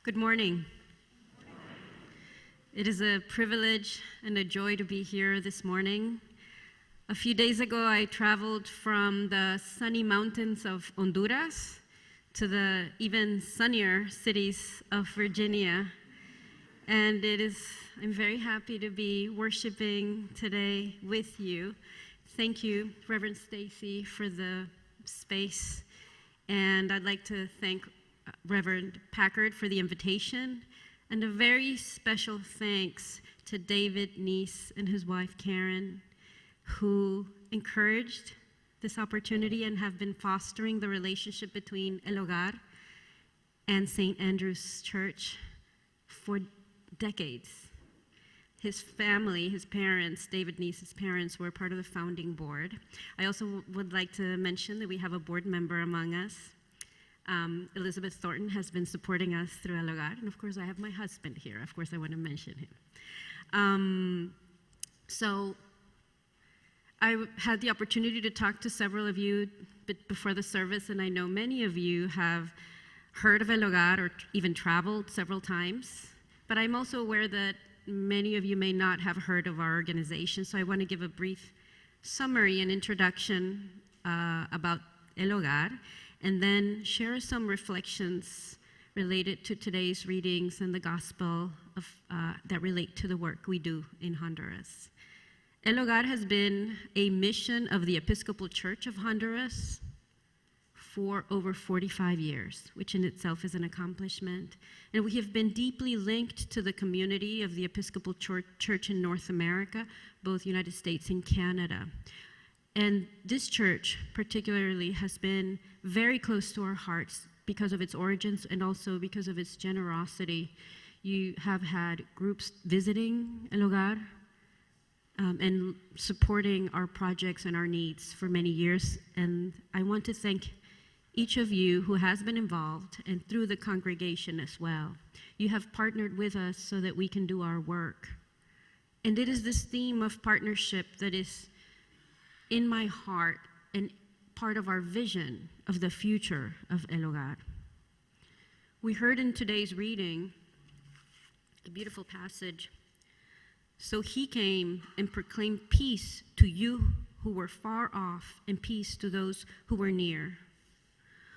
Good morning. It is a privilege and a joy to be here this morning. A few days ago, I traveled from the sunny mountains of Honduras to the even sunnier cities of Virginia. And I'm very happy to be worshiping today with you. Thank you, Reverend Stacy, for the space. And I'd like to thank Reverend Packard for the invitation, and a very special thanks to David, Denise, and his wife Karen, who encouraged this opportunity and have been fostering the relationship between El Hogar and St. Andrew's Church for decades. His family, his parents, David Denise's parents, were part of the founding board. I also would like to mention that we have a board member among us. Elizabeth Thornton has been supporting us through El Hogar, and of course I have my husband here. Of course I want to mention him. So I had the opportunity to talk to several of you before the service, and I know many of you have heard of El Hogar or even traveled several times, but I'm also aware that many of you may not have heard of our organization, so I want to give a brief summary and introduction about El Hogar, and then share some reflections related to today's readings and the gospel that relate to the work we do in Honduras. El Hogar has been a mission of the Episcopal Church of Honduras for over 45 years, which in itself is an accomplishment. And we have been deeply linked to the community of the Episcopal Church in North America, both United States and Canada. And this church particularly has been very close to our hearts because of its origins and also because of its generosity. You have had groups visiting El Hogar and supporting our projects and our needs for many years. And I want to thank each of you who has been involved and through the congregation as well. You have partnered with us so that we can do our work. And it is this theme of partnership that is in my heart and part of our vision of the future of El Hogar. We heard in today's reading a beautiful passage. So he came and proclaimed peace to you who were far off and peace to those who were near.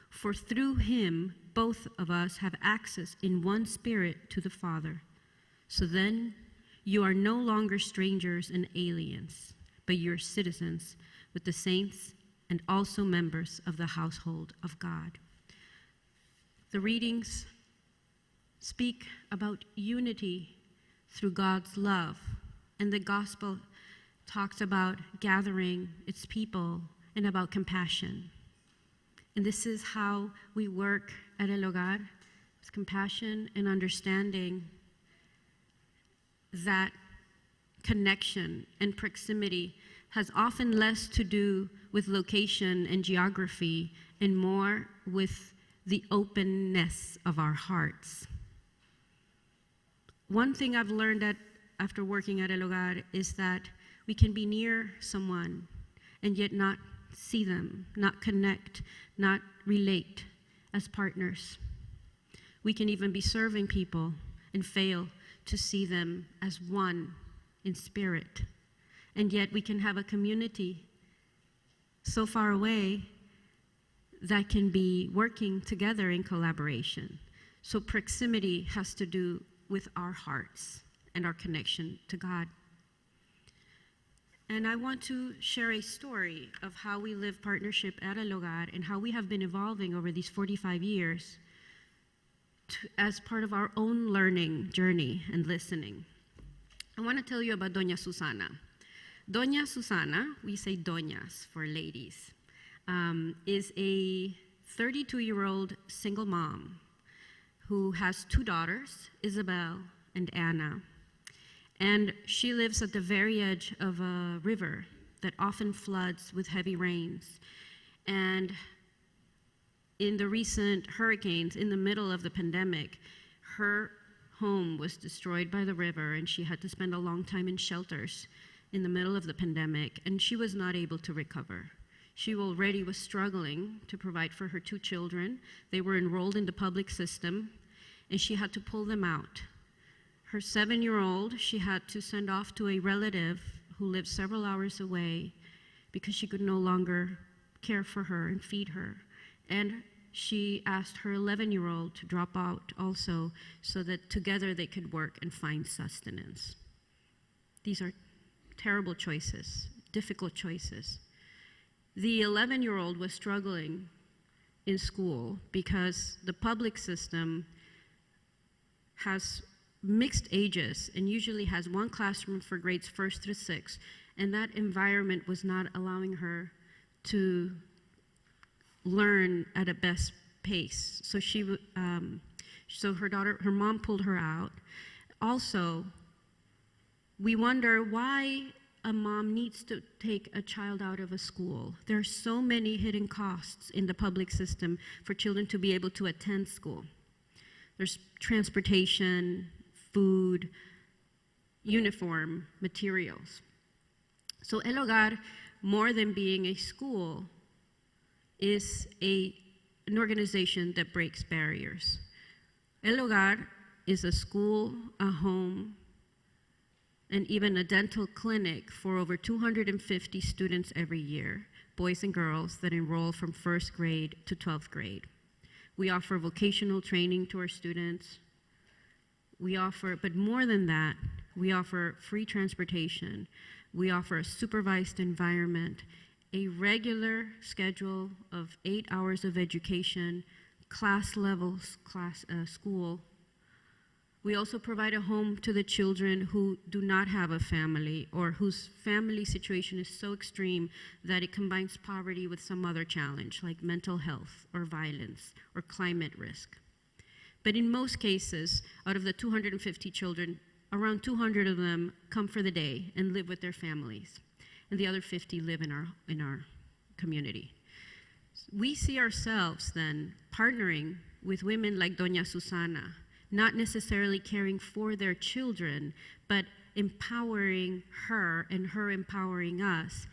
For through him, both of us have access in one spirit to the Father. So then you are no longer strangers and aliens, but you're citizens with the saints and also members of the household of God. The readings speak about unity through God's love, and the gospel talks about gathering its people and about compassion. And this is how we work at El Hogar, with compassion and understanding that connection and proximity has often less to do with location and geography and more with the openness of our hearts. One thing I've learned after working at El Hogar is that we can be near someone and yet not see them, not connect, not relate as partners. We can even be serving people and fail to see them as one in spirit. And yet we can have a community so far away that can be working together in collaboration. So proximity has to do with our hearts and our connection to God. And I want to share a story of how we live partnership at El Hogar and how we have been evolving over these 45 years as part of our own learning journey and listening. I want to tell you about Doña Susana. Doña Susana, we say doñas for ladies, is a 32-year-old single mom who has two daughters, Isabel and Anna. And she lives at the very edge of a river that often floods with heavy rains. And in the recent hurricanes, in the middle of the pandemic, her home was destroyed by the river, and she had to spend a long time in shelters in the middle of the pandemic, and she was not able to recover. She already was struggling to provide for her two children. They were enrolled in the public system, and she had to pull them out. Her 7-year-old, she had to send off to a relative who lived several hours away because she could no longer care for her and feed her. And she asked her 11-year-old to drop out also so that together they could work and find sustenance. These are terrible choices, difficult choices. The 11-year-old was struggling in school because the public system has mixed ages and usually has one classroom for grades 1st through 6th, and that environment was not allowing her to learn at a best pace. So her mom pulled her out. Also, we wonder why a mom needs to take a child out of a school. There are so many hidden costs in the public system for children to be able to attend school. There's transportation, food, uniform, materials. So El Hogar, more than being a school, is an organization that breaks barriers. El Hogar is a school, a home, and even a dental clinic for over 250 students every year, boys and girls that enroll from 1st grade to 12th grade. We offer vocational training to our students. But more than that, we offer free transportation. We offer a supervised environment, a regular schedule of 8 hours of education, class levels, school. We also provide a home to the children who do not have a family or whose family situation is so extreme that it combines poverty with some other challenge like mental health or violence or climate risk. But in most cases, out of the 250 children, around 200 of them come for the day and live with their families, and the other 50 live in our community. We see ourselves then partnering with women like Doña Susana, not necessarily caring for their children, but empowering her and her empowering us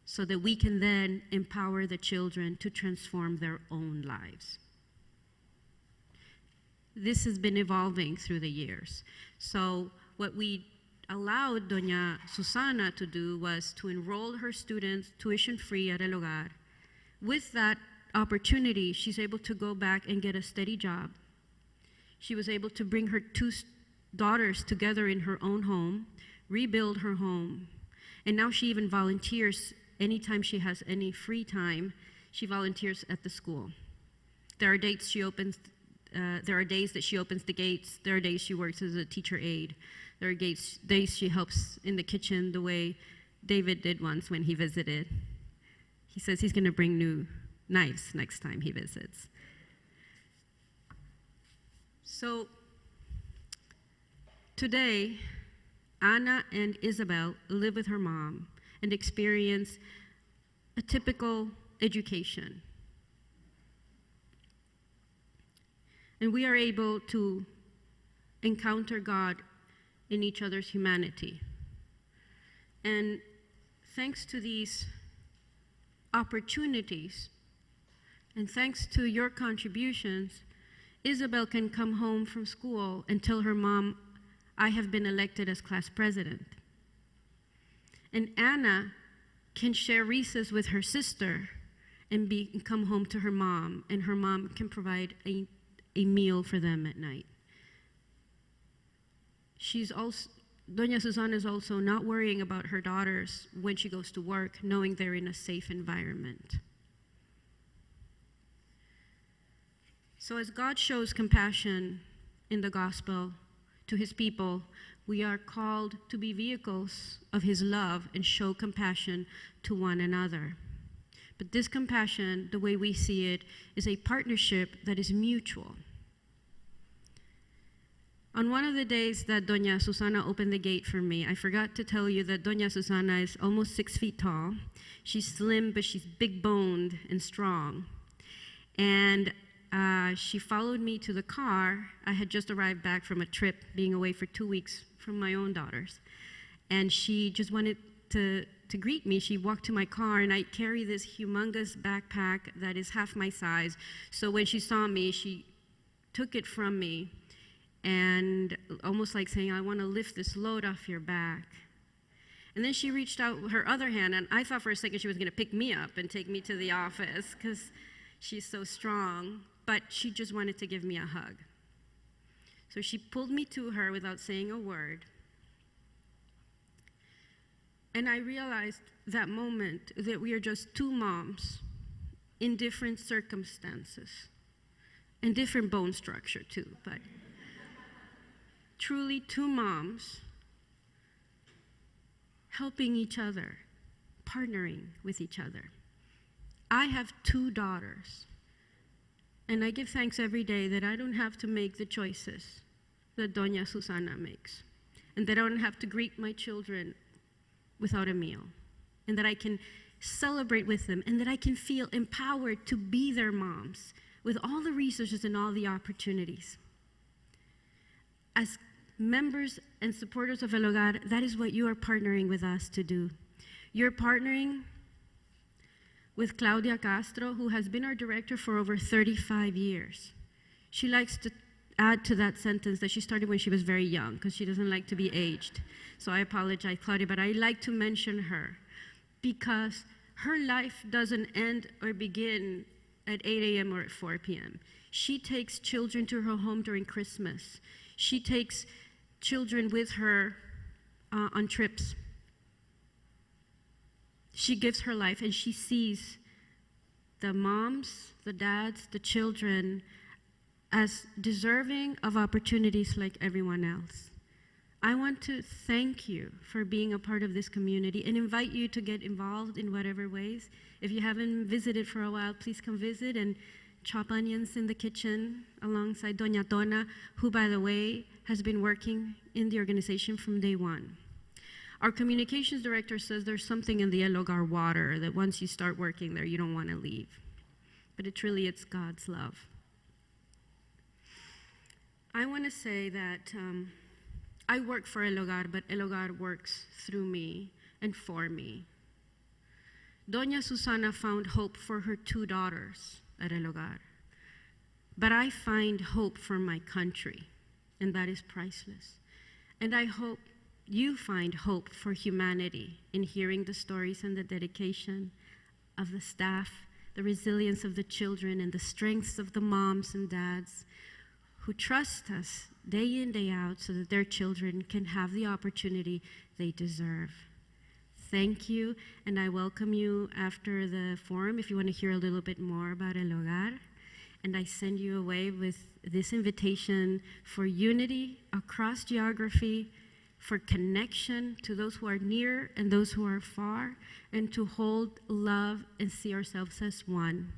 so that we can then empower the children to transform their own lives. This has been evolving through the years. So what we allowed Doña Susana to do was to enroll her students tuition free at El Hogar. With that opportunity, she's able to go back and get a steady job. She was able to bring her 2 daughters together in her own home, rebuild her home, and now she even volunteers anytime she has any free time. She volunteers at the school. There are days that she opens the gates. There are days she works as a teacher aide. There are days she helps in the kitchen the way David did once when he visited. He says he's going to bring new knives next time he visits. So today, Anna and Isabel live with her mom and experience a typical education. And we are able to encounter God in each other's humanity. And thanks to these opportunities, and thanks to your contributions, Isabel can come home from school and tell her mom, I have been elected as class president. And Anna can share recess with her sister and come home to her mom, and her mom can provide a meal for them at night. Doña Susana is also not worrying about her daughters when she goes to work, knowing they're in a safe environment. So as God shows compassion in the gospel to his people, we are called to be vehicles of his love and show compassion to one another. But this compassion, the way we see it, is a partnership that is mutual. On one of the days that Doña Susana opened the gate for me, I forgot to tell you that Doña Susana is almost 6 feet tall. She's slim, but she's big-boned and strong. And she followed me to the car. I had just arrived back from a trip, being away for 2 weeks from my own daughters. And she just wanted to greet me. She walked to my car, and I carry this humongous backpack that is half my size. So when she saw me, she took it from me, and almost like saying, I want to lift this load off your back. And then she reached out her other hand, and I thought for a second she was going to pick me up and take me to the office because she's so strong, but she just wanted to give me a hug. So she pulled me to her without saying a word. And I realized that moment that we are just two moms in different circumstances and different bone structure too, but truly two moms helping each other, partnering with each other. I have two daughters, and I give thanks every day that I don't have to make the choices that Doña Susana makes, and that I don't have to greet my children without a meal, and that I can celebrate with them, and that I can feel empowered to be their moms with all the resources and all the opportunities. As members and supporters of El Hogar, that is what you are partnering with us to do. You're partnering with Claudia Castro, who has been our director for over 35 years. She likes to add to that sentence that she started when she was very young, because she doesn't like to be aged. So I apologize, Claudia, but I like to mention her because her life doesn't end or begin at 8 a.m. or at 4 p.m. She takes children to her home during Christmas. She takes children with her on trips. She gives her life, and she sees the moms, the dads, the children as deserving of opportunities like everyone else. I want to thank you for being a part of this community and invite you to get involved in whatever ways. If you haven't visited for a while, please come visit and chop onions in the kitchen alongside Doña Tona, who, by the way, has been working in the organization from day one. Our communications director says there's something in the El Hogar water that once you start working there, you don't want to leave. But it's God's love. I want to say that I work for El Hogar, but El Hogar works through me and for me. Doña Susana found hope for her two daughters at El Hogar, but I find hope for my country, and that is priceless. And I hope you find hope for humanity in hearing the stories and the dedication of the staff, the resilience of the children, and the strengths of the moms and dads who trust us day in, day out so that their children can have the opportunity they deserve. Thank you, and I welcome you after the forum if you want to hear a little bit more about El Hogar. And I send you away with this invitation for unity across geography, for connection to those who are near and those who are far, and to hold love and see ourselves as one.